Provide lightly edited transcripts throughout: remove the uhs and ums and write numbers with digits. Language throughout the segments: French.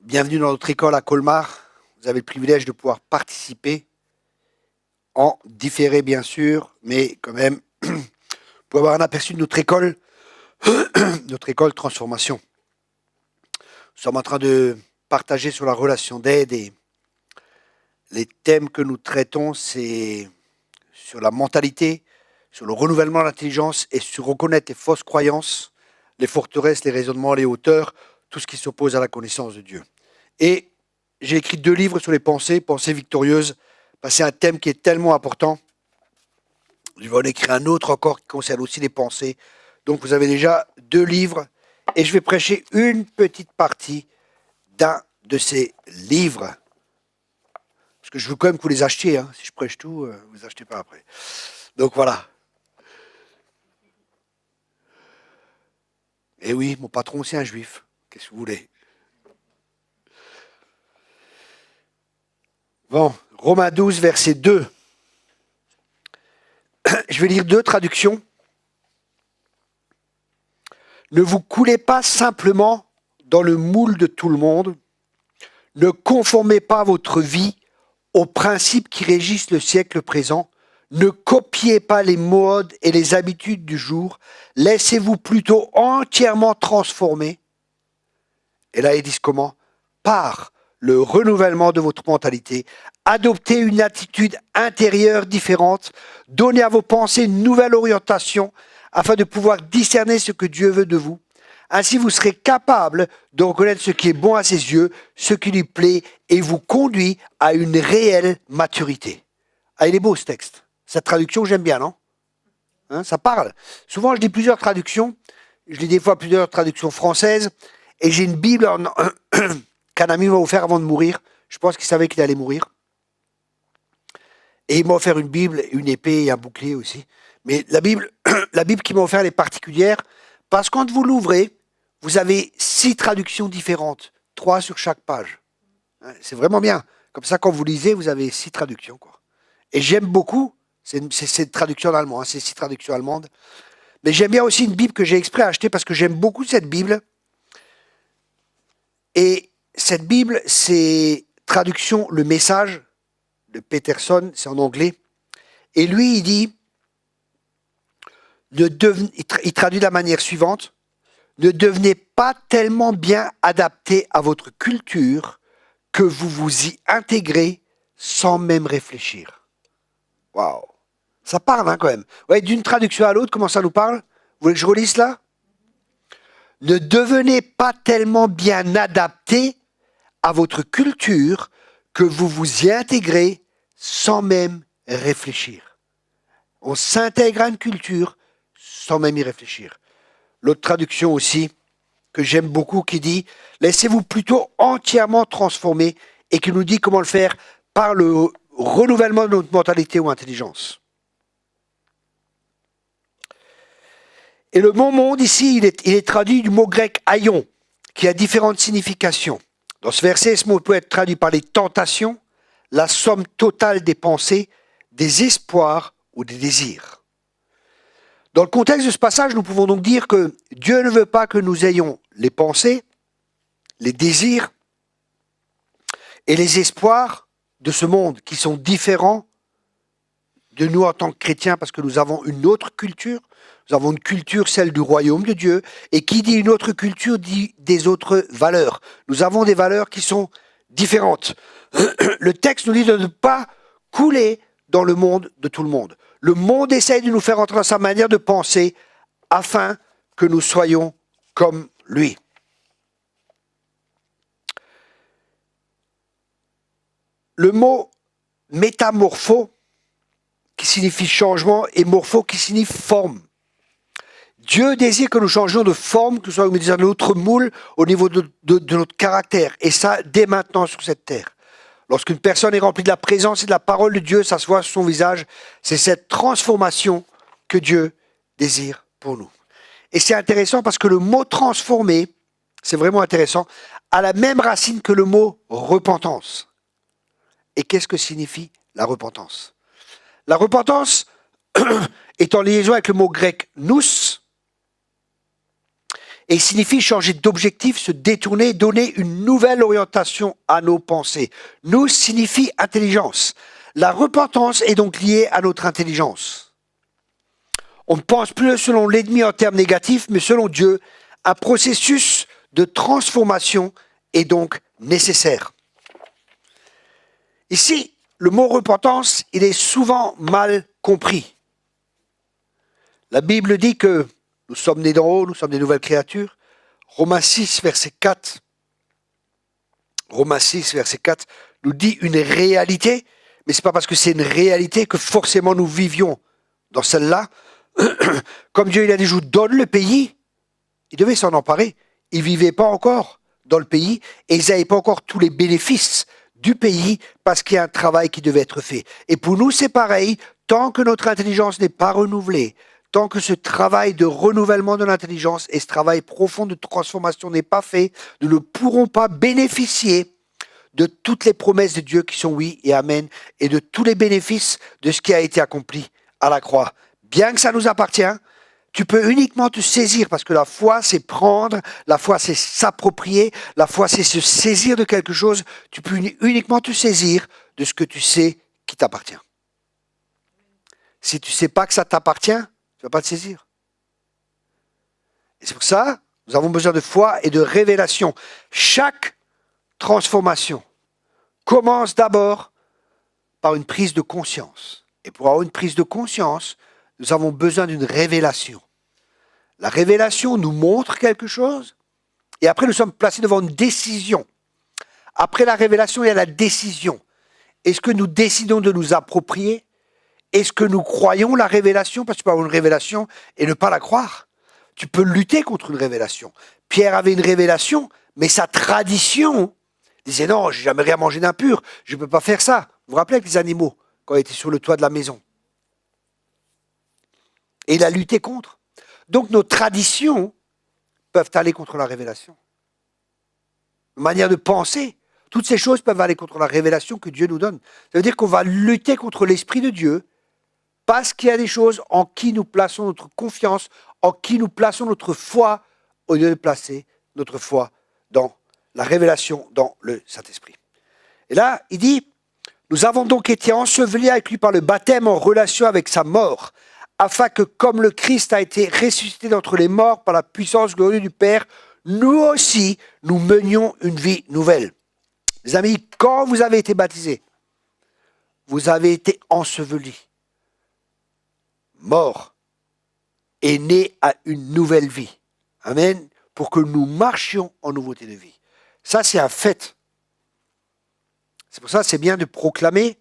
Bienvenue dans notre école à Colmar. Vous avez le privilège de pouvoir participer en différé, bien sûr, mais quand même, vous pouvez avoir un aperçu de notre école Transformation. Nous sommes en train de partager sur la relation d'aide et les thèmes que nous traitons, c'est sur la mentalité, sur le renouvellement de l'intelligence et sur reconnaître les fausses croyances, les forteresses, les raisonnements, les hauteurs, tout ce qui s'oppose à la connaissance de Dieu. Et j'ai écrit 2 livres sur les pensées victorieuses, parce que c'est un thème qui est tellement important. Je vais en écrire un autre encore qui concerne aussi les pensées. Donc vous avez déjà 2 livres, et je vais prêcher une petite partie d'un de ces livres. Parce que je veux quand même que vous les achetiez, hein. Si je prêche tout, vous les achetez pas après. Donc voilà. Et oui, mon patron c'est un juif. Qu'est-ce que vous voulez? Bon, Romains 12, verset 2. Je vais lire 2 traductions. Ne vous coulez pas simplement dans le moule de tout le monde. Ne conformez pas votre vie aux principes qui régissent le siècle présent. Ne copiez pas les modes et les habitudes du jour. Laissez-vous plutôt entièrement transformer. Et là, ils disent comment? Par le renouvellement de votre mentalité. Adoptez une attitude intérieure différente. Donnez à vos pensées une nouvelle orientation afin de pouvoir discerner ce que Dieu veut de vous. Ainsi, vous serez capable de reconnaître ce qui est bon à ses yeux, ce qui lui plaît et vous conduit à une réelle maturité. Ah, il est beau ce texte. Cette traduction, j'aime bien, non? Hein, ça parle. Souvent, je lis plusieurs traductions. Je lis des fois plusieurs traductions françaises. Et j'ai une Bible qu'un ami m'a offert avant de mourir. Je pense qu'il savait qu'il allait mourir. Et il m'a offert une Bible, une épée et un bouclier aussi. Mais la Bible qu'il m'a offert, elle est particulière. Parce que quand vous l'ouvrez, vous avez 6 traductions différentes. 3 sur chaque page. C'est vraiment bien. Comme ça, quand vous lisez, vous avez 6 traductions, quoi. Et j'aime beaucoup, c'est une traduction en allemand, hein, c'est 6 traductions allemandes. Mais j'aime bien aussi une Bible que j'ai exprès acheter parce que j'aime beaucoup cette Bible. Et cette Bible, c'est traduction Le Message de Peterson, c'est en anglais. Et lui, il dit, il traduit de la manière suivante, ne devenez pas tellement bien adapté à votre culture que vous vous y intégrez sans même réfléchir. Waouh, ça parle hein, quand même. Ouais, d'une traduction à l'autre, comment ça nous parle? Vous voulez que je relise là? Ne devenez pas tellement bien adapté à votre culture que vous vous y intégrez sans même réfléchir. On s'intègre à une culture sans même y réfléchir. L'autre traduction aussi, que j'aime beaucoup, qui dit « Laissez-vous plutôt entièrement transformer » et qui nous dit comment le faire par le renouvellement de notre mentalité ou intelligence. Et le mot monde ici, il est traduit du mot grec « aion » qui a différentes significations. Dans ce verset, ce mot peut être traduit par les tentations, la somme totale des pensées, des espoirs ou des désirs. Dans le contexte de ce passage, nous pouvons donc dire que Dieu ne veut pas que nous ayons les pensées, les désirs et les espoirs de ce monde qui sont différents de nous en tant que chrétiens parce que nous avons une autre culture. Nous avons une culture, celle du royaume de Dieu, et qui dit une autre culture dit des autres valeurs. Nous avons des valeurs qui sont différentes. Le texte nous dit de ne pas couler dans le monde de tout le monde. Le monde essaye de nous faire entrer dans sa manière de penser afin que nous soyons comme lui. Le mot métamorpho, qui signifie changement, et morpho, qui signifie forme. Dieu désire que nous changions de forme, que nous soyons dans notre moule au niveau de notre caractère. Et ça, dès maintenant sur cette terre. Lorsqu'une personne est remplie de la présence et de la parole de Dieu, ça se voit sur son visage. C'est cette transformation que Dieu désire pour nous. Et c'est intéressant parce que le mot transformer, c'est vraiment intéressant, a la même racine que le mot repentance. Et qu'est-ce que signifie la repentance? La repentance est en liaison avec le mot grec nous, et signifie changer d'objectif, se détourner, donner une nouvelle orientation à nos pensées. Nous signifie intelligence. La repentance est donc liée à notre intelligence. On ne pense plus selon l'ennemi en termes négatifs, mais selon Dieu, un processus de transformation est donc nécessaire. Ici, le mot repentance, il est souvent mal compris. La Bible dit que nous sommes nés d'en haut, nous sommes des nouvelles créatures. Romains 6, verset 4. Romains 6, verset 4 nous dit une réalité, mais ce n'est pas parce que c'est une réalité que forcément nous vivions dans celle-là. Comme Dieu il a dit, je vous donne le pays, ils devaient s'en emparer. Ils ne vivaient pas encore dans le pays et ils n'avaient pas encore tous les bénéfices du pays parce qu'il y a un travail qui devait être fait. Et pour nous, c'est pareil, tant que notre intelligence n'est pas renouvelée, tant que ce travail de renouvellement de l'intelligence et ce travail profond de transformation n'est pas fait, nous ne pourrons pas bénéficier de toutes les promesses de Dieu qui sont oui et amen et de tous les bénéfices de ce qui a été accompli à la croix. Bien que ça nous appartient, tu peux uniquement te saisir parce que la foi, c'est prendre, la foi, c'est s'approprier, la foi, c'est se saisir de quelque chose. Tu peux uniquement te saisir de ce que tu sais qui t'appartient. Si tu ne sais pas que ça t'appartient, tu ne vas pas te saisir. Et c'est pour ça, nous avons besoin de foi et de révélation. Chaque transformation commence d'abord par une prise de conscience. Et pour avoir une prise de conscience, nous avons besoin d'une révélation. La révélation nous montre quelque chose et après nous sommes placés devant une décision. Après la révélation, il y a la décision. Est-ce que nous décidons de nous approprier? Est-ce que nous croyons la révélation? Parce que tu peux avoir une révélation et ne pas la croire. Tu peux lutter contre une révélation. Pierre avait une révélation, mais sa tradition disait non, je n'ai jamais rien mangé d'impur, je ne peux pas faire ça. Vous vous rappelez avec les animaux, quand il était sur le toit de la maison? Et il a lutté contre. Donc nos traditions peuvent aller contre la révélation. Une manière de penser, toutes ces choses peuvent aller contre la révélation que Dieu nous donne. Ça veut dire qu'on va lutter contre l'Esprit de Dieu parce qu'il y a des choses en qui nous plaçons notre confiance, en qui nous plaçons notre foi, au lieu de placer notre foi dans la révélation, dans le Saint-Esprit. Et là, il dit, nous avons donc été ensevelis avec lui par le baptême en relation avec sa mort, afin que, comme le Christ a été ressuscité d'entre les morts par la puissance glorieuse du Père, nous aussi, nous menions une vie nouvelle. Les amis, quand vous avez été baptisés, vous avez été ensevelis, morts, et nés à une nouvelle vie. Amen. Pour que nous marchions en nouveauté de vie. Ça, c'est un fait. C'est pour ça que c'est bien de proclamer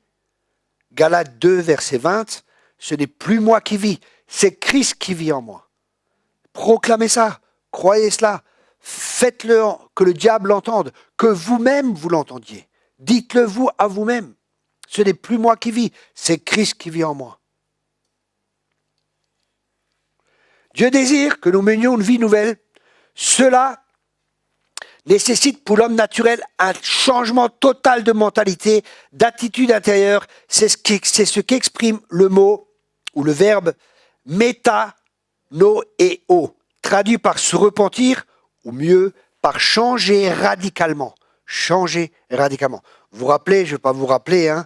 Galates 2, verset 20, ce n'est plus moi qui vis, c'est Christ qui vit en moi. Proclamez ça, croyez cela, faites-le, que le diable l'entende, que vous-même vous l'entendiez. Dites-le vous à vous-même. Ce n'est plus moi qui vis, c'est Christ qui vit en moi. Dieu désire que nous menions une vie nouvelle. Cela nécessite pour l'homme naturel un changement total de mentalité, d'attitude intérieure. C'est ce qu'exprime le mot ou le verbe métanoéo, traduit par se repentir, ou mieux, par changer radicalement. Changer radicalement. Vous vous rappelez, je ne vais pas vous rappeler,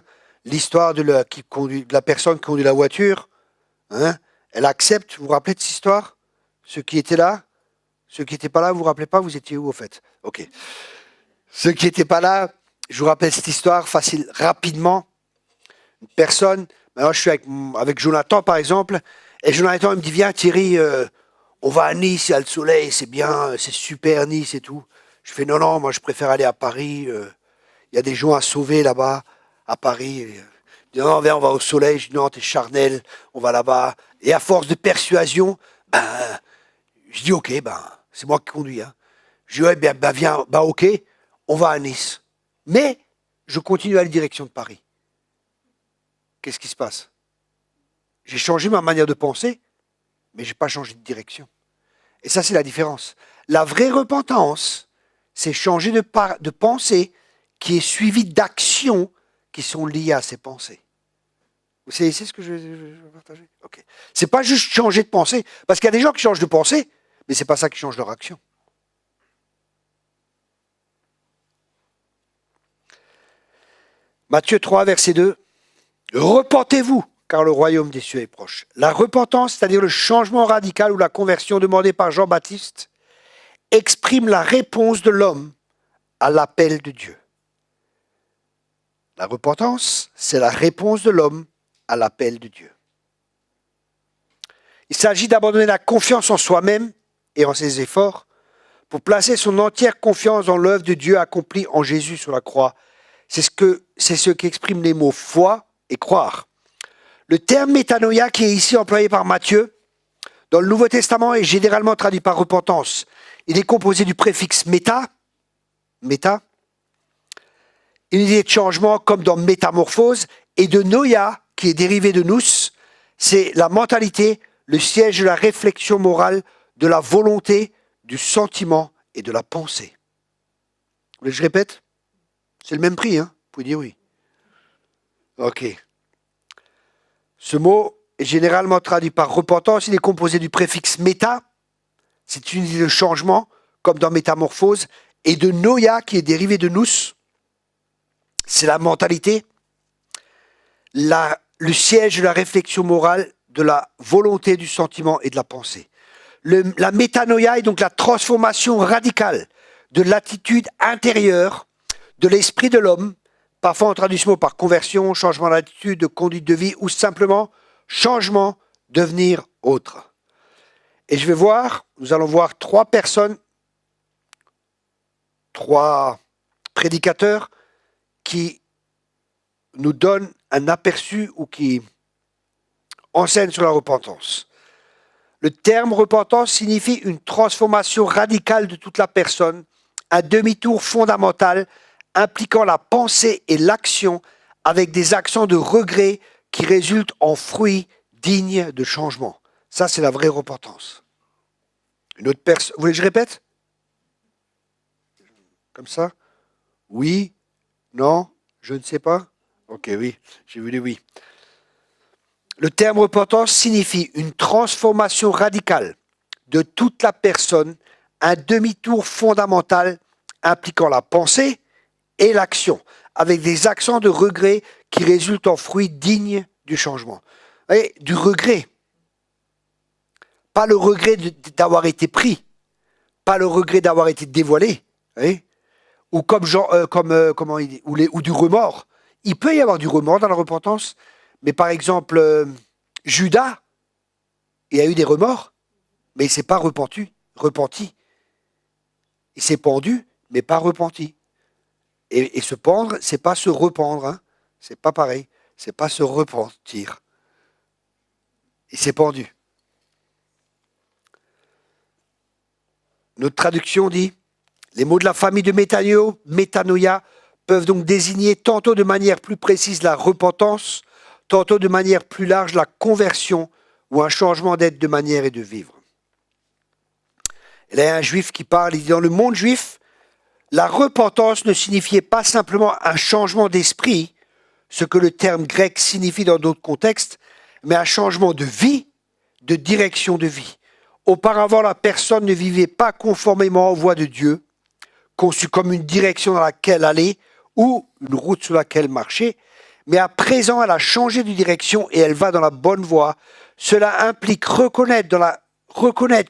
l'histoire de la personne qui conduit la voiture. Elle accepte, vous vous rappelez de cette histoire? Ceux qui étaient là? Ceux qui n'étaient pas là, vous ne vous rappelez pas? Vous étiez où au fait? Ok. Ceux qui n'étaient pas là, je vous rappelle cette histoire facile, rapidement. Une personne, alors je suis avec Jonathan par exemple, et Jonathan il me dit viens Thierry, on va à Nice, il y a le soleil, c'est bien, c'est super Nice et tout. Je fais non, moi je préfère aller à Paris, il y a des gens à sauver là-bas, à Paris. Il dit non, viens, on va au soleil. Je dis non, t'es charnel, on va là-bas. Et à force de persuasion, je dis ok, c'est moi qui conduis. Je dis ouais, viens, ok, on va à Nice. Mais je continue à la direction de Paris. Qu'est-ce qui se passe? J'ai changé ma manière de penser, mais je n'ai pas changé de direction. Et ça, c'est la différence. La vraie repentance, c'est changer de pensée qui est suivie d'actions qui sont liées à ces pensées. Vous savez, c'est ce que je veux partager? Ok. C'est pas juste changer de pensée, parce qu'il y a des gens qui changent de pensée, mais c'est pas ça qui change leur action. Matthieu 3, verset 2. Repentez-vous, car le royaume des cieux est proche. La repentance, c'est-à-dire le changement radical ou la conversion demandée par Jean-Baptiste, exprime la réponse de l'homme à l'appel de Dieu. La repentance, c'est la réponse de l'homme à l'appel de Dieu. Il s'agit d'abandonner la confiance en soi-même et en ses efforts pour placer son entière confiance dans l'œuvre de Dieu accomplie en Jésus sur la croix. C'est ce qu'expriment les mots foi et croire. Le terme métanoïa qui est ici employé par Matthieu dans le Nouveau Testament est généralement traduit par repentance. Il est composé du préfixe méta, une idée de changement comme dans métamorphose, et de noia qui est dérivé de nous, c'est la mentalité, le siège de la réflexion morale, de la volonté, du sentiment et de la pensée. Vous voulez que je répète? C'est le même prix, hein? Vous pouvez dire oui. Ok. Ce mot est généralement traduit par repentance. Il est composé du préfixe méta, c'est une idée de changement, comme dans métamorphose, et de noia qui est dérivé de nous, c'est la mentalité, le siège de la réflexion morale, de la volonté, du sentiment et de la pensée. La métanoïa est donc la transformation radicale de l'attitude intérieure de l'esprit de l'homme, parfois on traduit ce mot par conversion, changement d'attitude, de conduite de vie, ou simplement changement, devenir autre. Et nous allons voir trois personnes, trois prédicateurs qui nous donnent un aperçu ou qui enseignent sur la repentance. Le terme repentance signifie une transformation radicale de toute la personne, un demi-tour fondamental impliquant la pensée et l'action avec des accents de regret qui résultent en fruits dignes de changement. Ça, c'est la vraie repentance. Une autre personne. Vous voulez que je répète? Comme ça? Oui? Non? Je ne sais pas? Ok, oui. J'ai vu les oui. Le terme repentance signifie une transformation radicale de toute la personne, un demi-tour fondamental impliquant la pensée et l'action, avec des accents de regret qui résultent en fruits dignes du changement. Vous voyez, du regret. Pas le regret d'avoir été pris, pas le regret d'avoir été dévoilé, ou ou du remords. Il peut y avoir du remords dans la repentance, mais par exemple, Judas, il a eu des remords, mais il ne s'est pas repenti. Il s'est pendu, mais pas repenti. Et se pendre, c'est pas se rependre, hein. C'est pas pareil. C'est pas se repentir. Il s'est pendu. Notre traduction dit, les mots de la famille de métanoïa peuvent donc désigner tantôt de manière plus précise la repentance, tantôt de manière plus large la conversion ou un changement d'être de manière et de vivre. Et là, il y a un juif qui parle, il dit, dans le monde juif, la repentance ne signifiait pas simplement un changement d'esprit, ce que le terme grec signifie dans d'autres contextes, mais un changement de vie, de direction de vie. Auparavant, la personne ne vivait pas conformément aux voies de Dieu, conçue comme une direction dans laquelle aller ou une route sur laquelle marcher, mais à présent, elle a changé de direction et elle va dans la bonne voie. Cela implique reconnaître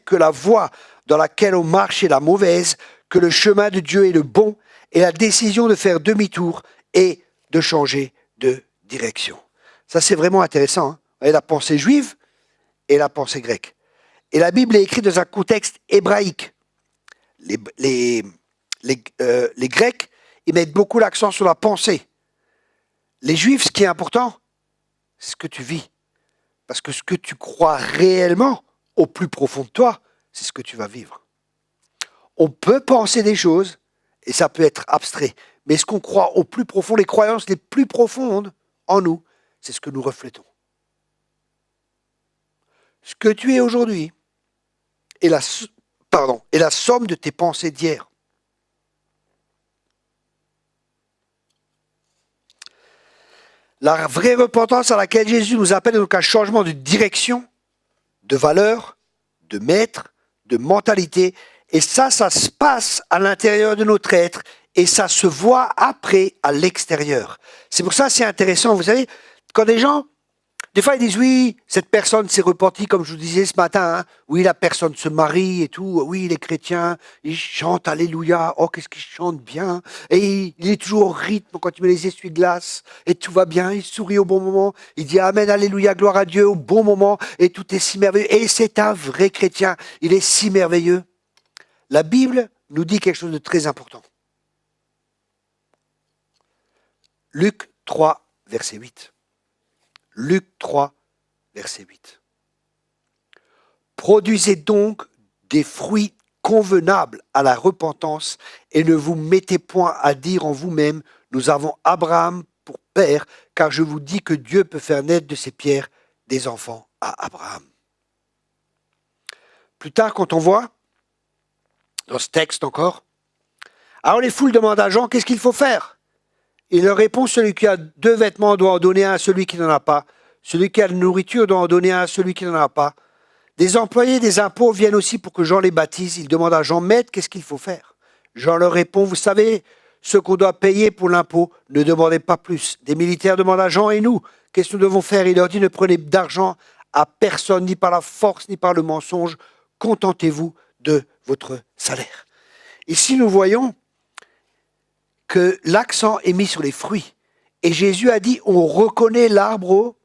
que la voie dans laquelle on marche est la mauvaise, que le chemin de Dieu est le bon, et la décision de faire demi-tour et de changer de direction. Ça, c'est vraiment intéressant. Vous voyez, la pensée juive et la pensée grecque. Et la Bible est écrite dans un contexte hébraïque. Les Grecs, ils mettent beaucoup l'accent sur la pensée. Les Juifs, ce qui est important, c'est ce que tu vis. Parce que ce que tu crois réellement, au plus profond de toi, c'est ce que tu vas vivre. On peut penser des choses, et ça peut être abstrait, mais ce qu'on croit au plus profond, les croyances les plus profondes en nous, c'est ce que nous reflétons. Ce que tu es aujourd'hui est la somme de tes pensées d'hier. La vraie repentance à laquelle Jésus nous appelle est donc un changement de direction, de valeur, de maître, de mentalité. Et ça se passe à l'intérieur de notre être et ça se voit après à l'extérieur. C'est pour ça que c'est intéressant. Vous savez, quand des gens, des fois ils disent oui, cette personne s'est repentie, comme je vous disais ce matin, hein. Oui, la personne se marie et tout, oui, il est chrétien, il chante Alléluia, oh, qu'est-ce qu'il chante bien, et il est toujours au rythme quand il met les essuie-glaces, et tout va bien, il sourit au bon moment, il dit Amen, Alléluia, gloire à Dieu au bon moment, et tout est si merveilleux, et c'est un vrai chrétien, il est si merveilleux. La Bible nous dit quelque chose de très important. Luc 3, verset 8. Luc 3, verset 8. Produisez donc des fruits convenables à la repentance et ne vous mettez point à dire en vous-même, nous avons Abraham pour père, car je vous dis que Dieu peut faire naître de ces pierres des enfants à Abraham. Plus tard, quand on voit, dans ce texte encore, alors les foules demandent à Jean, qu'est-ce qu'il faut faire? Il leur répond, celui qui a 2 vêtements doit en donner un à celui qui n'en a pas. Celui qui a de la nourriture doit en donner un à celui qui n'en a pas. Des employés des impôts viennent aussi pour que Jean les baptise. Ils demandent à Jean, Maître, qu'est-ce qu'il faut faire? Jean leur répond, vous savez, ce qu'on doit payer pour l'impôt, ne demandez pas plus. Des militaires demandent à Jean, et nous, qu'est-ce que nous devons faire? Il leur dit, ne prenez d'argent à personne, ni par la force, ni par le mensonge. Contentez-vous de votre salaire. Ici, nous voyons que l'accent est mis sur les fruits. Et Jésus a dit, on reconnaît l'arbre aux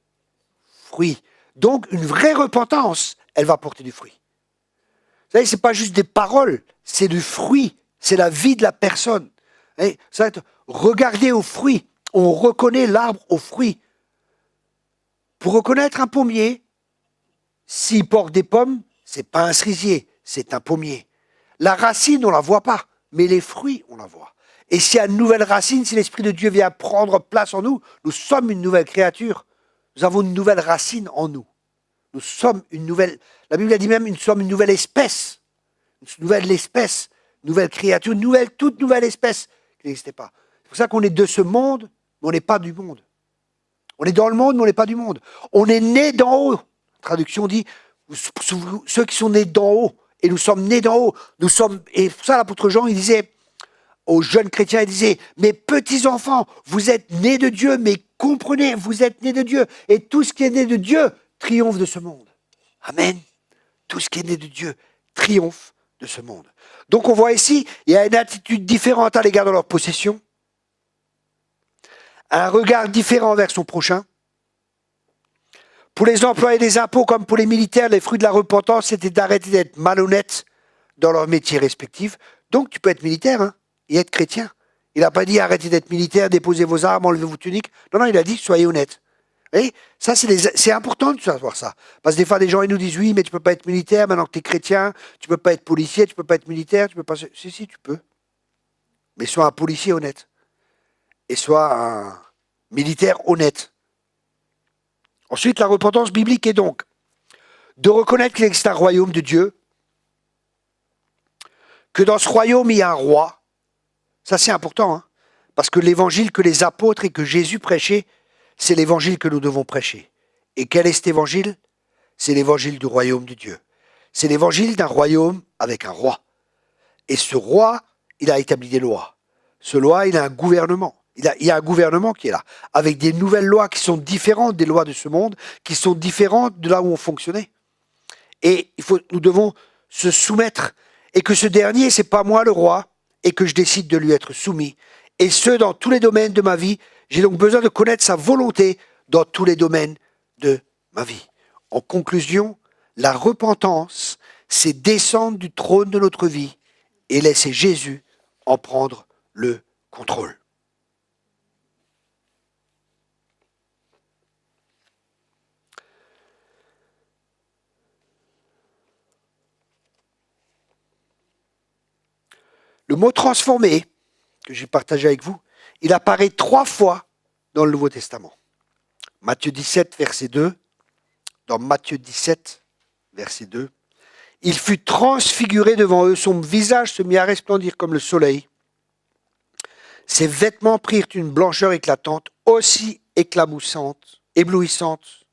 fruits. Donc, une vraie repentance, elle va porter du fruit. Vous savez, ce n'est pas juste des paroles, c'est du fruit, c'est la vie de la personne. Regardez aux fruits, on reconnaît l'arbre aux fruits. Pour reconnaître un pommier, s'il porte des pommes, ce n'est pas un cerisier, c'est un pommier. La racine, on ne la voit pas, mais les fruits, on la voit. Et s'il y a une nouvelle racine, si l'Esprit de Dieu vient prendre place en nous, nous sommes une nouvelle créature. Nous avons une nouvelle racine en nous. Nous sommes une nouvelle, la Bible a dit même, nous sommes une nouvelle espèce. Une nouvelle créature, toute nouvelle espèce qui n'existait pas. C'est pour ça qu'on est de ce monde, mais on n'est pas du monde. On est dans le monde, mais on n'est pas du monde. On est né d'en haut. La traduction dit, ceux qui sont nés d'en haut, et nous sommes nés d'en haut. Et pour ça, l'apôtre Jean, il disait, aux jeunes chrétiens, il disait, mes petits enfants, vous êtes nés de Dieu, mais comprenez, vous êtes nés de Dieu. Et tout ce qui est né de Dieu triomphe de ce monde. Amen. Tout ce qui est né de Dieu triomphe de ce monde. Donc on voit ici, il y a une attitude différente à l'égard de leur possession, un regard différent vers son prochain. Pour les employés des impôts comme pour les militaires, les fruits de la repentance, c'était d'arrêter d'être malhonnêtes dans leur métier respectif. Donc tu peux être militaire, hein, et être chrétien. Il n'a pas dit arrêtez d'être militaire, déposez vos armes, enlevez vos tuniques. Non, il a dit soyez honnêtes. Et ça, c'est important de savoir ça. Parce que des fois, des gens ils nous disent oui, mais tu ne peux pas être militaire maintenant que tu es chrétien, tu ne peux pas être policier, tu ne peux pas être militaire, tu peux pas. Si, tu peux. Mais sois un policier honnête. Et sois un militaire honnête. Ensuite, la repentance biblique est donc de reconnaître qu'il existe un royaume de Dieu, que dans ce royaume, il y a un roi. Ça, c'est important, hein, parce que l'évangile que les apôtres et que Jésus prêchaient, c'est l'évangile que nous devons prêcher. Et quel est cet évangile? C'est l'évangile du royaume de Dieu. C'est l'évangile d'un royaume avec un roi. Et ce roi, il a établi des lois. Ce roi, il a un gouvernement. Il y a un gouvernement qui est là, avec des nouvelles lois qui sont différentes des lois de ce monde, qui sont différentes de là où on fonctionnait. Et nous devons se soumettre. Et que ce dernier, c'est pas moi le roi, et que je décide de lui être soumis. Et ce, dans tous les domaines de ma vie. J'ai donc besoin de connaître sa volonté dans tous les domaines de ma vie. En conclusion, la repentance, c'est descendre du trône de notre vie et laisser Jésus en prendre le contrôle. Le mot transformé, que j'ai partagé avec vous, il apparaît 3 fois dans le Nouveau Testament. Matthieu 17, verset 2. Dans Matthieu 17, verset 2. Il fut transfiguré devant eux, son visage se mit à resplendir comme le soleil. Ses vêtements prirent une blancheur éclatante, aussi éblouissante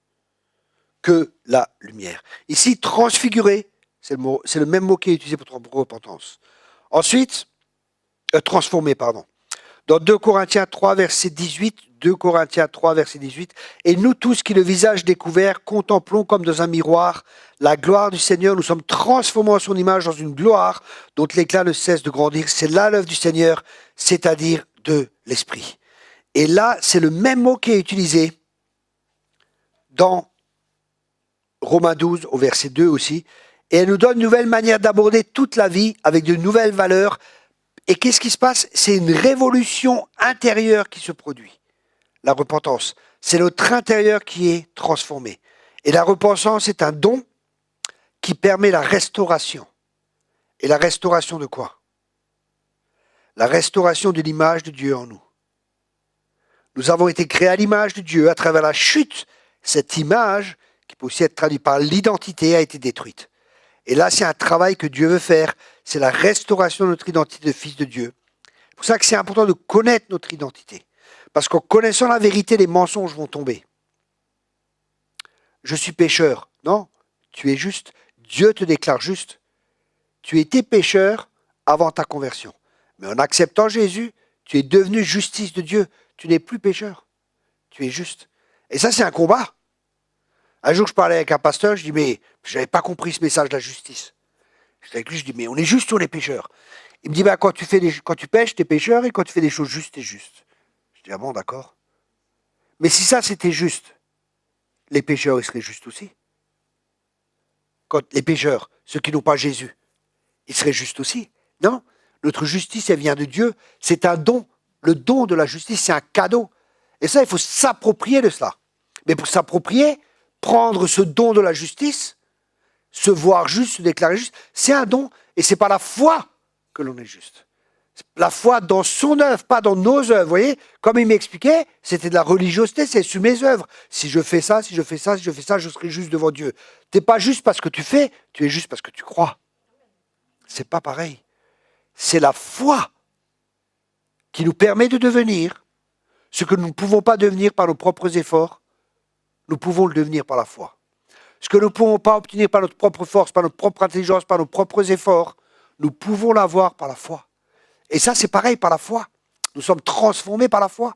que la lumière. Ici, transfiguré, c'est le même mot qui est utilisé pour repentance. Ensuite, transformé, pardon. Dans 2 Corinthiens 3, verset 18, 2 Corinthiens 3, verset 18, « Et nous tous qui le visage découvert, contemplons comme dans un miroir la gloire du Seigneur, nous sommes transformés en son image dans une gloire dont l'éclat ne cesse de grandir. C'est là l'œuvre du Seigneur, c'est-à-dire de l'Esprit. » Et là, c'est le même mot qui est utilisé dans Romains 12, au verset 2 aussi. Et elle nous donne une nouvelle manière d'aborder toute la vie avec de nouvelles valeurs. Et qu'est-ce qui se passe? C'est une révolution intérieure qui se produit. La repentance, c'est notre intérieur qui est transformé. Et la repentance est un don qui permet la restauration. Et la restauration de quoi? La restauration de l'image de Dieu en nous. Nous avons été créés à l'image de Dieu. À travers la chute, cette image, qui peut aussi être traduite par l'identité, a été détruite. Et là, c'est un travail que Dieu veut faire. C'est la restauration de notre identité de fils de Dieu. C'est pour ça que c'est important de connaître notre identité. Parce qu'en connaissant la vérité, les mensonges vont tomber. Je suis pécheur. Non, tu es juste. Dieu te déclare juste. Tu étais pécheur avant ta conversion. Mais en acceptant Jésus, tu es devenu justice de Dieu. Tu n'es plus pécheur. Tu es juste. Et ça, c'est un combat. Un jour, je parlais avec un pasteur, je dis, mais je n'avais pas compris ce message de la justice. J'étais avec lui, je dis, mais on est juste sur les pécheurs. Il me dit, bah, quand tu pêches, tu es pécheur, et quand tu fais des choses justes, tu es juste. Je dis, ah bon, d'accord. Mais si ça, c'était juste, les pécheurs, ils seraient justes aussi. Quand les pécheurs, ceux qui n'ont pas Jésus, ils seraient justes aussi. Non, notre justice, elle vient de Dieu. C'est un don. Le don de la justice, c'est un cadeau. Et ça, il faut s'approprier de cela. Mais pour s'approprier, prendre ce don de la justice, se voir juste, se déclarer juste, c'est un don. Et c'est par la foi que l'on est juste. La foi dans son œuvre, pas dans nos œuvres. Vous voyez, comme il m'expliquait, c'était de la religiosité, c'est sur mes œuvres. Si je fais ça, si je fais ça, si je fais ça, je serai juste devant Dieu. Tu n'es pas juste parce que tu fais, tu es juste parce que tu crois. C'est pas pareil. C'est la foi qui nous permet de devenir ce que nous ne pouvons pas devenir par nos propres efforts. Nous pouvons le devenir par la foi. Ce que nous ne pouvons pas obtenir par notre propre force, par notre propre intelligence, par nos propres efforts, nous pouvons l'avoir par la foi. Et ça, c'est pareil par la foi. Nous sommes transformés par la foi.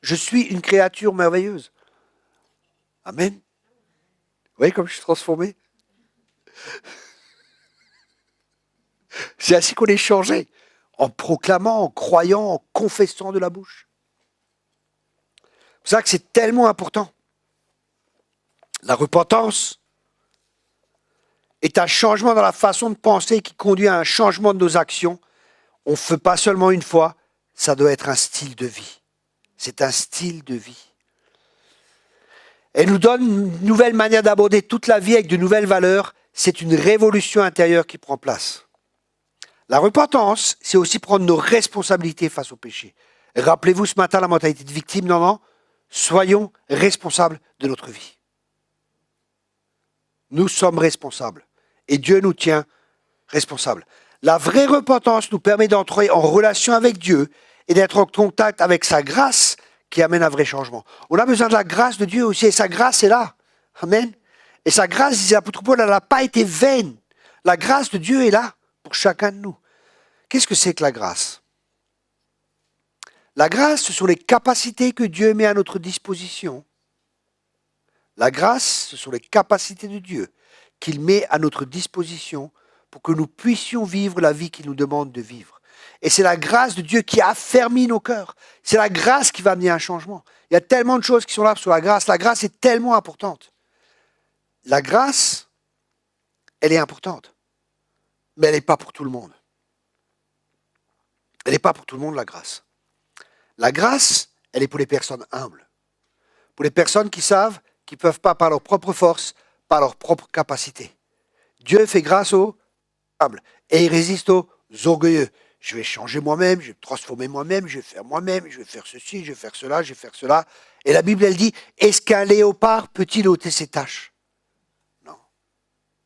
Je suis une créature merveilleuse. Amen. Vous voyez comme je suis transformé? C'est ainsi qu'on est changé. En proclamant, en croyant, en confessant de la bouche. C'est pour ça que c'est tellement important. La repentance est un changement dans la façon de penser qui conduit à un changement de nos actions. On ne fait pas seulement une fois, ça doit être un style de vie. C'est un style de vie. Elle nous donne une nouvelle manière d'aborder toute la vie avec de nouvelles valeurs. C'est une révolution intérieure qui prend place. La repentance, c'est aussi prendre nos responsabilités face au péché. Rappelez-vous ce matin la mentalité de victime, non, non. Soyons responsables de notre vie. Nous sommes responsables. Et Dieu nous tient responsables. La vraie repentance nous permet d'entrer en relation avec Dieu et d'être en contact avec sa grâce qui amène un vrai changement. On a besoin de la grâce de Dieu aussi, et sa grâce est là. Amen. Et sa grâce, disait l'apôtre Paul, elle n'a pas été vaine. La grâce de Dieu est là pour chacun de nous. Qu'est-ce que c'est que la grâce? La grâce, ce sont les capacités que Dieu met à notre disposition. La grâce, ce sont les capacités de Dieu qu'il met à notre disposition pour que nous puissions vivre la vie qu'il nous demande de vivre. Et c'est la grâce de Dieu qui affermit nos cœurs. C'est la grâce qui va amener un changement. Il y a tellement de choses qui sont là sur la grâce. La grâce est tellement importante. La grâce, elle est importante. Mais elle n'est pas pour tout le monde. Elle n'est pas pour tout le monde, la grâce. La grâce, elle est pour les personnes humbles. Pour les personnes qui savent qu'ils ne peuvent pas par leur propre force, par leur propre capacité. Dieu fait grâce aux humbles et il résiste aux orgueilleux. Je vais changer moi-même, je vais me transformer moi-même, je vais faire moi-même, je vais faire ceci, je vais faire cela, je vais faire cela. Et la Bible, elle dit, est-ce qu'un léopard peut-il ôter ses taches? Non,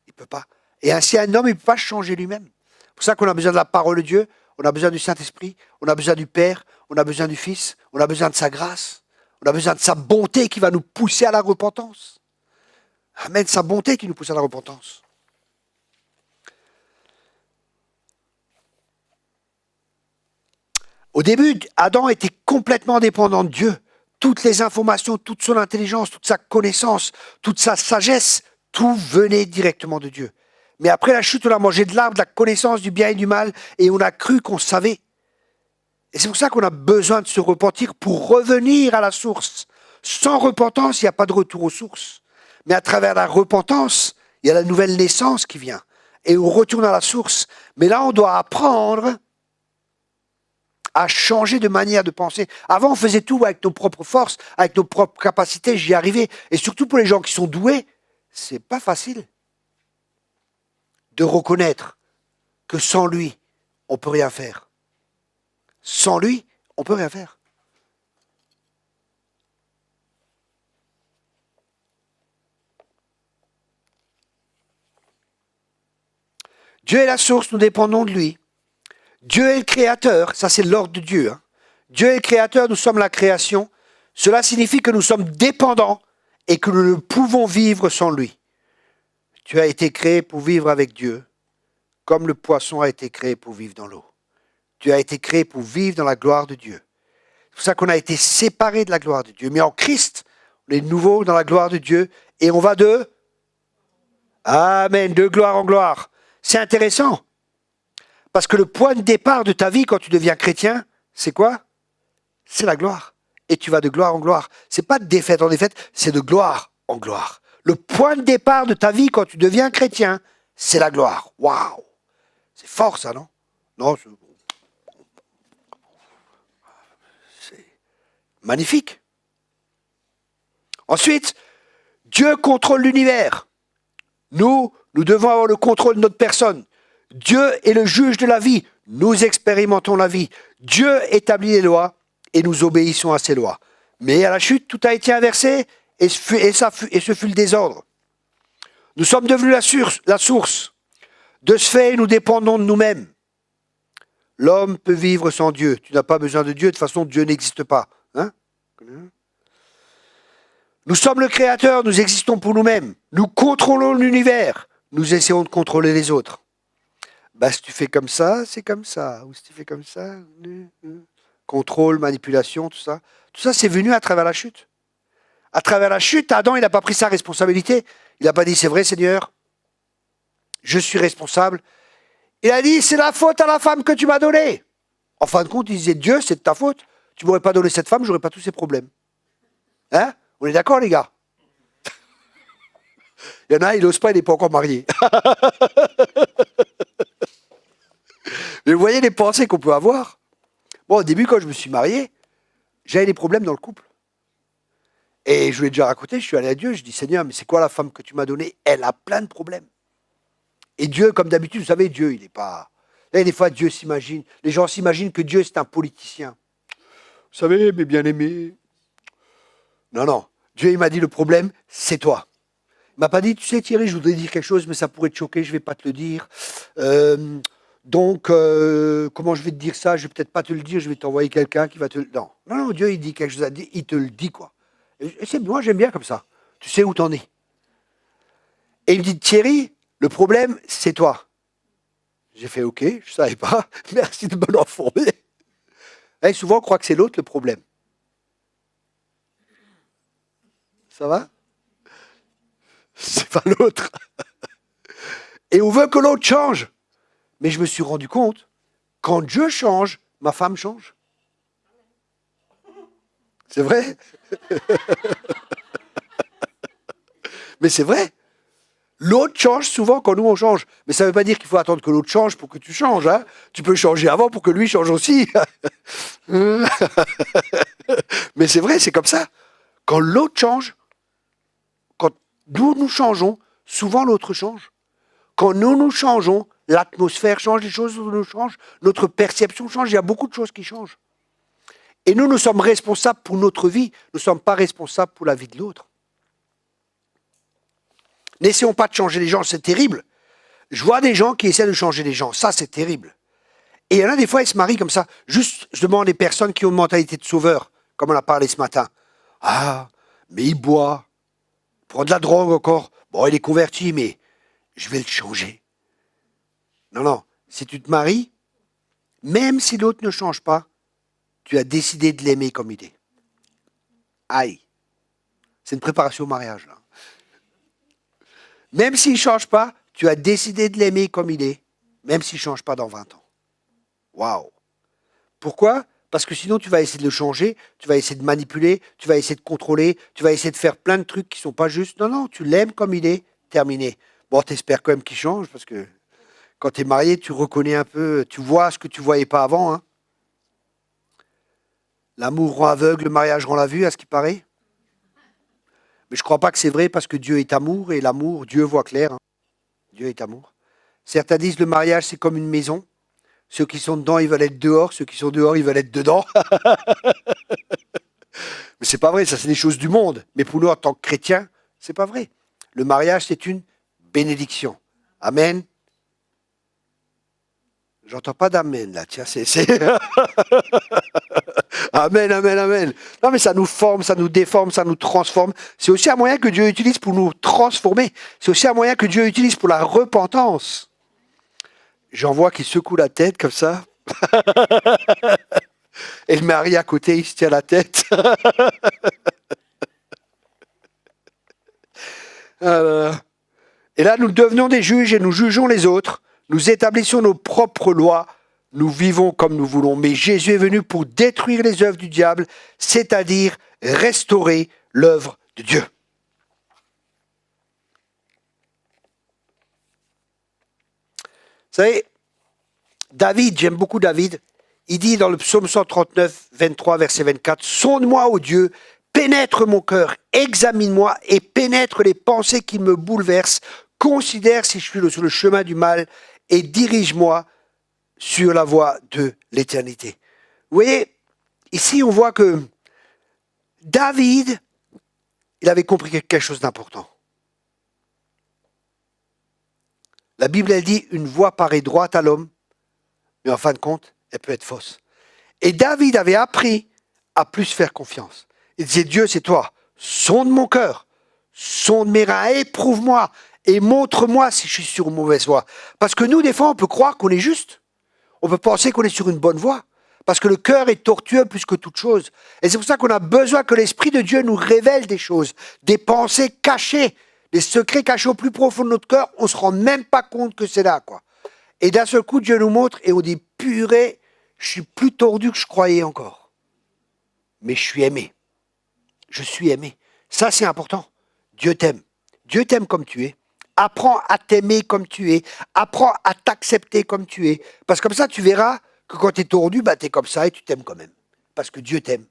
il ne peut pas. Et ainsi, un homme, il ne peut pas changer lui-même. C'est pour ça qu'on a besoin de la parole de Dieu, on a besoin du Saint-Esprit, on a besoin du Père, on a besoin du Fils, on a besoin de sa grâce, on a besoin de sa bonté qui va nous pousser à la repentance. Amen, sa bonté qui nous pousse à la repentance. Au début, Adam était complètement dépendant de Dieu. Toutes les informations, toute son intelligence, toute sa connaissance, toute sa sagesse, tout venait directement de Dieu. Mais après la chute, on a mangé de l'arbre, de la connaissance du bien et du mal, et on a cru qu'on savait. Et c'est pour ça qu'on a besoin de se repentir pour revenir à la source. Sans repentance, il n'y a pas de retour aux sources. Mais à travers la repentance, il y a la nouvelle naissance qui vient. Et on retourne à la source. Mais là, on doit apprendre à changer de manière de penser. Avant, on faisait tout avec nos propres forces, avec nos propres capacités, j'y arrivais. Et surtout pour les gens qui sont doués, c'est pas facile de reconnaître que sans lui, on peut rien faire. Sans lui, on peut rien faire. Dieu est la source, nous dépendons de lui. Dieu est le créateur, ça c'est l'ordre de Dieu. Hein. Dieu est le créateur, nous sommes la création. Cela signifie que nous sommes dépendants et que nous ne pouvons vivre sans lui. Tu as été créé pour vivre avec Dieu, comme le poisson a été créé pour vivre dans l'eau. Tu as été créé pour vivre dans la gloire de Dieu. C'est pour ça qu'on a été séparés de la gloire de Dieu. Mais en Christ, on est nouveau dans la gloire de Dieu et on va de Amen, de gloire en gloire. C'est intéressant. Parce que le point de départ de ta vie quand tu deviens chrétien, c'est quoi? C'est la gloire. Et tu vas de gloire en gloire. C'est pas de défaite en défaite, c'est de gloire en gloire. Le point de départ de ta vie quand tu deviens chrétien, c'est la gloire. Waouh! C'est fort ça, non? Non, c'est magnifique. Ensuite, Dieu contrôle l'univers. Nous devons avoir le contrôle de notre personne. Dieu est le juge de la vie. Nous expérimentons la vie. Dieu établit les lois et nous obéissons à ces lois. Mais à la chute, tout a été inversé et ce fut le désordre. Nous sommes devenus la source. De ce fait, nous dépendons de nous-mêmes. L'homme peut vivre sans Dieu. Tu n'as pas besoin de Dieu. De toute façon, Dieu n'existe pas. Hein? Nous sommes le Créateur. Nous existons pour nous-mêmes. Nous contrôlons l'univers. Nous essayons de contrôler les autres. Bah, si tu fais comme ça, c'est comme ça. Ou si tu fais comme ça, contrôle, manipulation, tout ça. Tout ça, c'est venu à travers la chute. À travers la chute, Adam, il n'a pas pris sa responsabilité. Il n'a pas dit, c'est vrai, Seigneur, je suis responsable. Il a dit, c'est la faute à la femme que tu m'as donnée. En fin de compte, il disait, Dieu, c'est de ta faute. Tu ne m'aurais pas donné cette femme, je n'aurais pas tous ces problèmes. Hein? On est d'accord, les gars? Il y en a, il n'ose pas, il n'est pas encore marié. Mais vous voyez les pensées qu'on peut avoir. Bon, au début, quand je me suis marié, j'avais des problèmes dans le couple. Et je lui ai déjà raconté, je suis allé à Dieu, je dis, Seigneur, mais c'est quoi la femme que tu m'as donnée? Elle a plein de problèmes. Et Dieu, comme d'habitude, vous savez, Dieu, il n'est pas... Là, des fois, Dieu s'imagine, les gens s'imaginent que Dieu, c'est un politicien. Vous savez, mes bien-aimés. Non, non. Dieu, il m'a dit, le problème, c'est toi. Il m'a pas dit, tu sais, Thierry, je voudrais dire quelque chose, mais ça pourrait te choquer, je ne vais pas te le dire. Donc, comment je vais te dire ça? Je ne vais peut-être pas te le dire, je vais t'envoyer quelqu'un qui va te le... Non, non, non, Dieu, il dit quelque chose à dire, il te le dit, quoi. Et c'est moi, j'aime bien comme ça. Tu sais où t'en es. Et il me dit, Thierry, le problème, c'est toi. J'ai fait, ok, je ne savais pas. Merci de me l'informer. Et souvent, on croit que c'est l'autre le problème. Ça va? C'est pas l'autre. Et on veut que l'autre change. Mais je me suis rendu compte, quand Dieu change, ma femme change. C'est vrai? Mais c'est vrai. L'autre change souvent quand nous on change. Mais ça ne veut pas dire qu'il faut attendre que l'autre change pour que tu changes. Hein. Tu peux changer avant pour que lui change aussi. Mais c'est vrai, c'est comme ça. Quand l'autre change, quand nous changeons, souvent l'autre change. Quand nous changeons, l'atmosphère change, les choses nous changent, notre perception change, il y a beaucoup de choses qui changent. Et nous sommes responsables pour notre vie, nous ne sommes pas responsables pour la vie de l'autre. N'essayons pas de changer les gens, c'est terrible. Je vois des gens qui essaient de changer les gens, ça c'est terrible. Et il y en a des fois, ils se marient comme ça. Juste, je demande des personnes qui ont une mentalité de sauveur, comme on a parlé ce matin. Ah, mais il boit, il prend de la drogue encore. Bon, il est converti, mais je vais le changer. Non, non, si tu te maries, même si l'autre ne change pas, tu as décidé de l'aimer comme il est. Aïe. C'est une préparation au mariage, là. Même s'il ne change pas, tu as décidé de l'aimer comme il est, même s'il ne change pas dans 20 ans. Waouh. Pourquoi? Parce que sinon, tu vas essayer de le changer, tu vas essayer de manipuler, tu vas essayer de contrôler, tu vas essayer de faire plein de trucs qui ne sont pas justes. Non, non, tu l'aimes comme il est, terminé. Bon, t'espères quand même qu'il change, parce que quand tu es marié, tu reconnais un peu, tu vois ce que tu ne voyais pas avant. Hein. L'amour rend aveugle, le mariage rend la vue, à ce qui paraît. Mais je ne crois pas que c'est vrai, parce que Dieu est amour, et l'amour, Dieu voit clair. Hein. Dieu est amour. Certains disent le mariage, c'est comme une maison. Ceux qui sont dedans, ils veulent être dehors. Ceux qui sont dehors, ils veulent être dedans. Mais c'est pas vrai, ça c'est des choses du monde. Mais pour nous, en tant que chrétiens, c'est pas vrai. Le mariage, c'est une bénédiction. Amen. J'entends pas d'amen là, tiens, Amen, amen, amen. Non mais ça nous forme, ça nous déforme, ça nous transforme. C'est aussi un moyen que Dieu utilise pour nous transformer. C'est aussi un moyen que Dieu utilise pour la repentance. J'en vois qui secoue la tête comme ça. Et le mari à côté, il se tient la tête. Et là, nous devenons des juges et nous jugeons les autres. Nous établissons nos propres lois. Nous vivons comme nous voulons. Mais Jésus est venu pour détruire les œuvres du diable, c'est-à-dire restaurer l'œuvre de Dieu. Vous savez, David, j'aime beaucoup David, il dit dans le psaume 139, 23, verset 24, « Sonde-moi, ô Dieu, pénètre mon cœur, examine-moi et pénètre les pensées qui me bouleversent, considère si je suis sur le chemin du mal et dirige-moi sur la voie de l'éternité. » Vous voyez, ici on voit que David, il avait compris quelque chose d'important. La Bible, elle dit, une voie paraît droite à l'homme, mais en fin de compte, elle peut être fausse. Et David avait appris à plus faire confiance. Il disait, Dieu, c'est toi. Sonde mon cœur, sonde mes reins, éprouve-moi et montre-moi si je suis sur une mauvaise voie. Parce que nous, des fois, on peut croire qu'on est juste. On peut penser qu'on est sur une bonne voie. Parce que le cœur est tortueux plus que toute chose. Et c'est pour ça qu'on a besoin que l'Esprit de Dieu nous révèle des choses, des pensées cachées, des secrets cachés au plus profond de notre cœur. On ne se rend même pas compte que c'est là, quoi. Et d'un seul coup, Dieu nous montre et on dit, purée, je suis plus tordu que je croyais encore. Mais je suis aimé. Je suis aimé. Ça, c'est important. Dieu t'aime. Dieu t'aime comme tu es. Apprends à t'aimer comme tu es. Apprends à t'accepter comme tu es. Parce que comme ça, tu verras que quand tu es tordu, bah, tu es comme ça et tu t'aimes quand même. Parce que Dieu t'aime.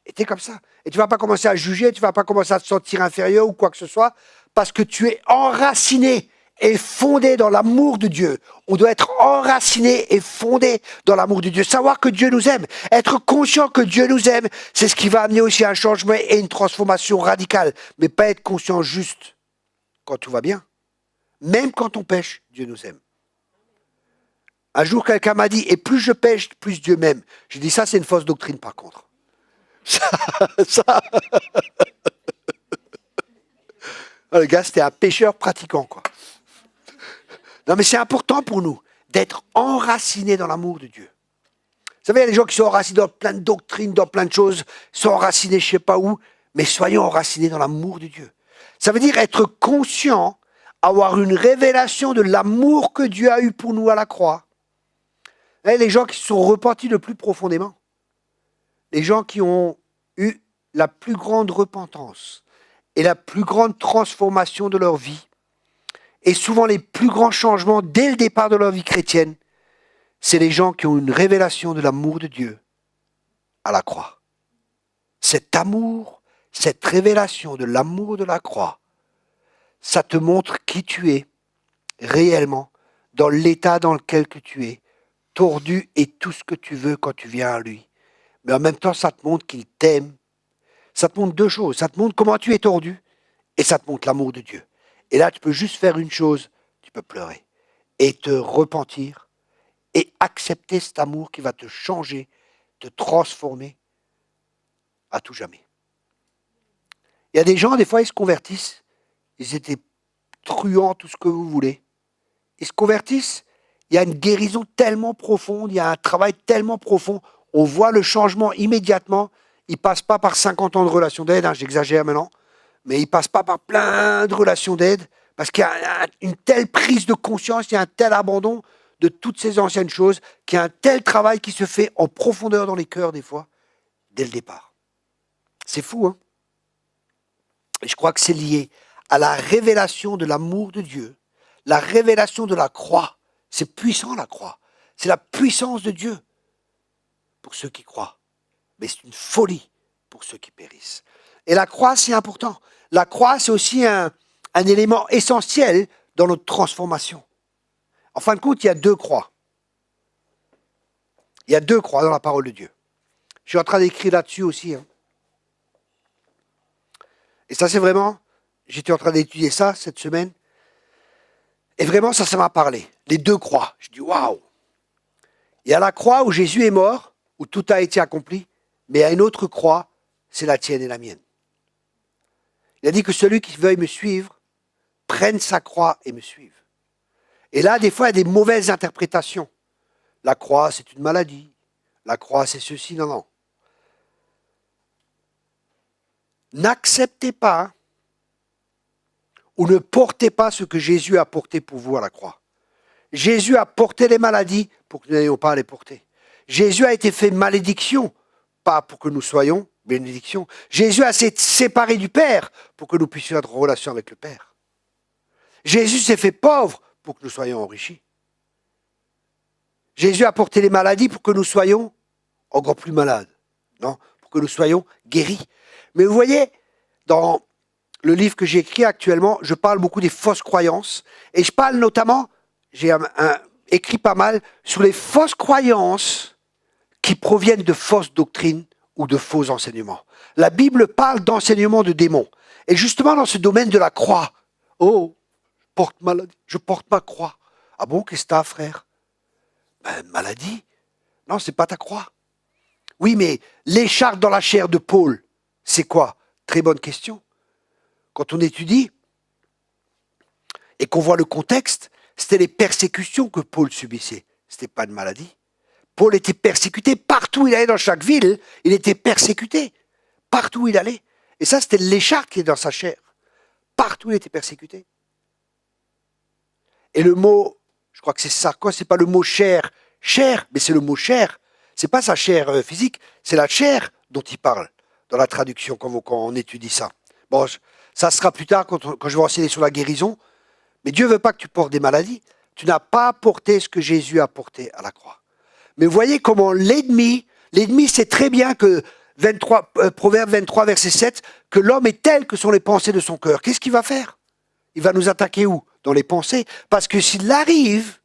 Et tu es comme ça. Et tu ne vas pas commencer à juger, tu ne vas pas commencer à te sentir inférieur ou quoi que ce soit, parce que tu es enraciné et fondé dans l'amour de Dieu. On doit être enraciné et fondé dans l'amour de Dieu. Savoir que Dieu nous aime, être conscient que Dieu nous aime, c'est ce qui va amener aussi un changement et une transformation radicale. Mais pas être conscient juste quand tout va bien. Même quand on pêche, Dieu nous aime. Un jour, quelqu'un m'a dit, et plus je pêche, plus Dieu m'aime. J'ai dit, ça, c'est une fausse doctrine, par contre. Ça. Le gars, c'était un pêcheur pratiquant, quoi. Non, mais c'est important pour nous d'être enracinés dans l'amour de Dieu. Vous savez, il y a des gens qui sont enracinés dans plein de doctrines, dans plein de choses, sont enracinés je ne sais pas où, mais soyons enracinés dans l'amour de Dieu. Ça veut dire être conscient, avoir une révélation de l'amour que Dieu a eu pour nous à la croix. Vous voyez, les gens qui se sont repentis le plus profondément, les gens qui ont eu la plus grande repentance et la plus grande transformation de leur vie, et souvent les plus grands changements dès le départ de leur vie chrétienne, c'est les gens qui ont une révélation de l'amour de Dieu à la croix. Cet amour, cette révélation de l'amour de la croix, ça te montre qui tu es réellement, dans l'état dans lequel que tu es, tordu et tout ce que tu veux quand tu viens à lui. Mais en même temps, ça te montre qu'il t'aime. Ça te montre deux choses. Ça te montre comment tu es tordu et ça te montre l'amour de Dieu. Et là, tu peux juste faire une chose, tu peux pleurer et te repentir et accepter cet amour qui va te changer, te transformer à tout jamais. Il y a des gens, des fois, ils se convertissent, ils étaient truands, tout ce que vous voulez. Ils se convertissent, il y a une guérison tellement profonde, il y a un travail tellement profond, on voit le changement immédiatement. Il ne passe pas par 50 ans de relation d'aide, hein, j'exagère maintenant, mais il ne passe pas par plein de relations d'aide, parce qu'il y a une telle prise de conscience, il y a un tel abandon de toutes ces anciennes choses, qu'il y a un tel travail qui se fait en profondeur dans les cœurs des fois, dès le départ. C'est fou, hein? Et je crois que c'est lié à la révélation de l'amour de Dieu, la révélation de la croix. C'est puissant la croix. C'est la puissance de Dieu pour ceux qui croient. Mais c'est une folie pour ceux qui périssent. Et la croix, c'est important. La croix, c'est aussi un élément essentiel dans notre transformation. En fin de compte, il y a deux croix. Il y a deux croix dans la parole de Dieu. Je suis en train d'écrire là-dessus aussi, hein. Et ça, c'est vraiment, j'étais en train d'étudier ça cette semaine, et vraiment, ça m'a parlé. Les deux croix. Je dis, waouh! Il y a la croix où Jésus est mort, où tout a été accompli, mais il y a une autre croix, c'est la tienne et la mienne. Il a dit que celui qui veuille me suivre, prenne sa croix et me suive. Et là, des fois, il y a des mauvaises interprétations. La croix, c'est une maladie. La croix, c'est ceci, non, non. N'acceptez pas ou ne portez pas ce que Jésus a porté pour vous à la croix. Jésus a porté les maladies pour que nous n'ayons pas à les porter. Jésus a été fait malédiction, pas pour que nous soyons bénédiction. Jésus a été séparé du Père pour que nous puissions être en relation avec le Père. Jésus s'est fait pauvre pour que nous soyons enrichis. Jésus a porté les maladies pour que nous soyons encore plus malades. Non, pour que nous soyons guéris. Mais vous voyez, dans le livre que j'ai écrit actuellement, je parle beaucoup des fausses croyances. Et je parle notamment, j'ai écrit pas mal, sur les fausses croyances qui proviennent de fausses doctrines ou de faux enseignements. La Bible parle d'enseignements de démons. Et justement dans ce domaine de la croix, oh, je porte ma croix. Ah bon, qu'est-ce que t'as, frère? Ben, maladie? Non, c'est pas ta croix. Oui, mais l'écharpe dans la chair de Paul, c'est quoi? Très bonne question. Quand on étudie et qu'on voit le contexte, c'était les persécutions que Paul subissait. Ce n'était pas une maladie. Paul était persécuté partout où il allait, dans chaque ville, il était persécuté. Partout où il allait. Et ça, c'était l'écharpe qui est dans sa chair. Partout où il était persécuté. Et le mot, je crois que c'est ça, quoi, c'est pas le mot chair, mais c'est le mot chair. C'est pas sa chair physique, c'est la chair dont il parle dans la traduction quand on étudie ça. Bon, ça sera plus tard quand je vais enseigner sur la guérison. Mais Dieu ne veut pas que tu portes des maladies. Tu n'as pas porté ce que Jésus a porté à la croix. Mais vous voyez comment l'ennemi sait très bien que Proverbe 23, verset 7, que l'homme est tel que sont les pensées de son cœur. Qu'est-ce qu'il va faire? Il va nous attaquer où? Dans les pensées. Parce que s'il arrive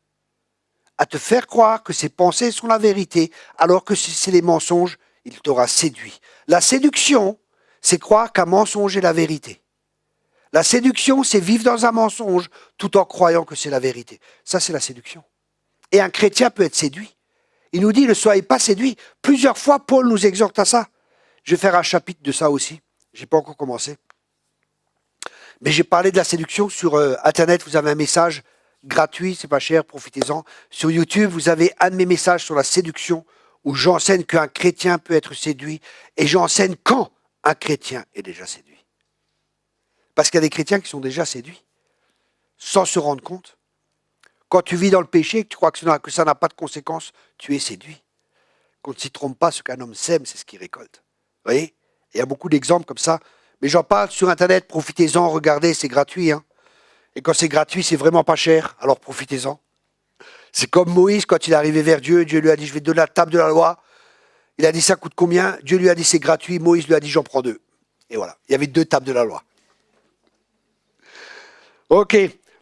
à te faire croire que ses pensées sont la vérité, alors que si c'est les mensonges, il t'aura séduit. La séduction, c'est croire qu'un mensonge est la vérité. La séduction, c'est vivre dans un mensonge tout en croyant que c'est la vérité. Ça, c'est la séduction. Et un chrétien peut être séduit. Il nous dit, ne soyez pas séduits. Plusieurs fois, Paul nous exhorte à ça. Je vais faire un chapitre de ça aussi. Je n'ai pas encore commencé. Mais j'ai parlé de la séduction sur Internet. Vous avez un message gratuit, c'est pas cher, profitez-en. Sur YouTube, vous avez un de mes messages sur la séduction où j'enseigne qu'un chrétien peut être séduit. Et j'enseigne quand un chrétien est déjà séduit. Parce qu'il y a des chrétiens qui sont déjà séduits, sans se rendre compte. Quand tu vis dans le péché et que tu crois que ça n'a pas de conséquences, tu es séduit. Qu'on ne s'y trompe pas, ce qu'un homme sème, c'est ce qu'il récolte. Vous voyez? Il y a beaucoup d'exemples comme ça. Mais j'en parle sur Internet, profitez-en, regardez, c'est gratuit. Hein. Et quand c'est gratuit, c'est vraiment pas cher, alors profitez-en. C'est comme Moïse, quand il est arrivé vers Dieu, Dieu lui a dit, je vais te donner la table de la loi. Il a dit, ça coûte combien? Dieu lui a dit, c'est gratuit. Moïse lui a dit, j'en prends 2. Et voilà, il y avait 2 tables de la loi. Ok,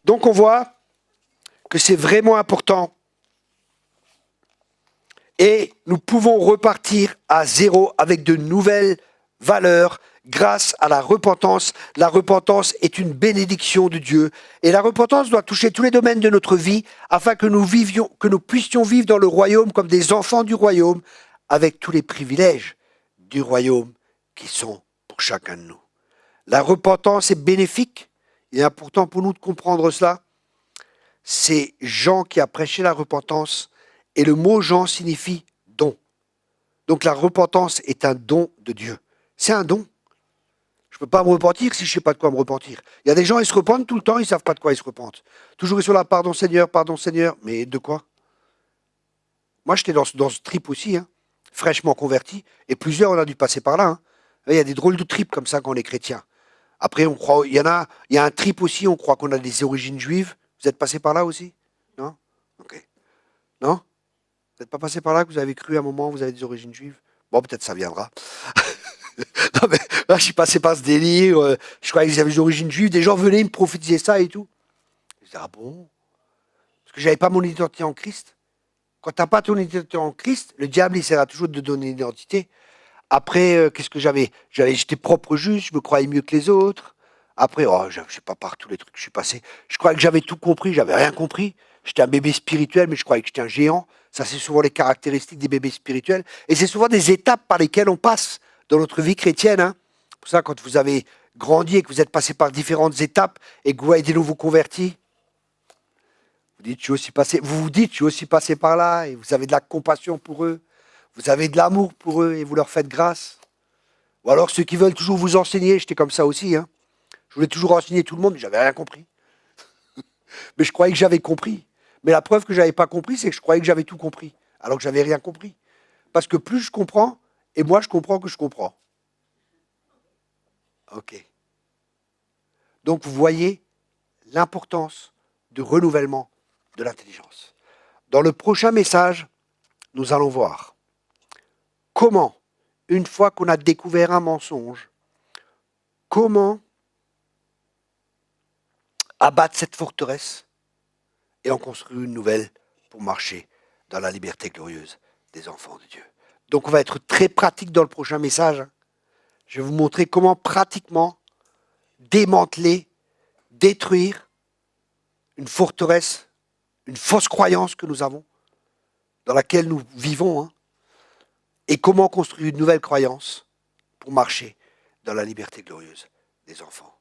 donc on voit que c'est vraiment important et nous pouvons repartir à zéro avec de nouvelles valeurs grâce à la repentance. La repentance est une bénédiction de Dieu et la repentance doit toucher tous les domaines de notre vie afin que nous puissions vivre dans le royaume comme des enfants du royaume avec tous les privilèges du royaume qui sont pour chacun de nous. La repentance est bénéfique. Il est important pour nous de comprendre cela. C'est Jean qui a prêché la repentance et le mot Jean signifie don. Donc la repentance est un don de Dieu. C'est un don. Je ne peux pas me repentir si je ne sais pas de quoi me repentir. Il y a des gens, ils se repentent tout le temps, ils ne savent pas de quoi ils se repentent. Toujours ils sont là, pardon Seigneur, mais de quoi? Moi, j'étais dans ce trip aussi, hein, fraîchement converti, et plusieurs, on a dû passer par là. Hein. Il y a des drôles de trips comme ça quand on est chrétien. Après, on croit, il y a un trip aussi, on croit qu'on a des origines juives. Vous êtes passé par là aussi? Non? Ok. Non? Vous n'êtes pas passé par là, que vous avez cru à un moment, vous avez des origines juives? Bon, peut-être ça viendra. Non, mais là, je suis passé par ce délire. Je croyais que j'avais des origines juives. Des gens venaient me prophétiser ça et tout. Je disais, ah bon? Parce que j'avais pas mon identité en Christ. Quand tu n'as pas ton identité en Christ, le diable essaiera toujours de te donner une identité. Après, qu'est-ce que j'avais? J'étais propre juste, je me croyais mieux que les autres. Après, oh, je sais pas par tous les trucs que je suis passé. Je croyais que j'avais tout compris, j'avais rien compris. J'étais un bébé spirituel, mais je croyais que j'étais un géant. Ça, c'est souvent les caractéristiques des bébés spirituels. Et c'est souvent des étapes par lesquelles on passe dans notre vie chrétienne. Hein. Pour ça, quand vous avez grandi et que vous êtes passé par différentes étapes et que vous voyez des nouveaux convertis, vous vous dites, je suis aussi passé par là, et vous avez de la compassion pour eux, vous avez de l'amour pour eux, et vous leur faites grâce. Ou alors ceux qui veulent toujours vous enseigner, j'étais comme ça aussi, hein. Je voulais toujours enseigner tout le monde, mais j'avais rien compris. Mais je croyais que j'avais compris. Mais la preuve que j'avais pas compris, c'est que je croyais que j'avais tout compris, alors que j'avais rien compris. Parce que plus je comprends, et moi je comprends que je comprends. Ok. Donc vous voyez l'importance du renouvellement de l'intelligence. Dans le prochain message, nous allons voir comment, une fois qu'on a découvert un mensonge, comment abattre cette forteresse et en construire une nouvelle pour marcher dans la liberté glorieuse des enfants de Dieu. Donc on va être très pratique dans le prochain message. Je vais vous montrer comment pratiquement démanteler, détruire une forteresse, une fausse croyance que nous avons, dans laquelle nous vivons, hein, et comment construire une nouvelle croyance pour marcher dans la liberté glorieuse des enfants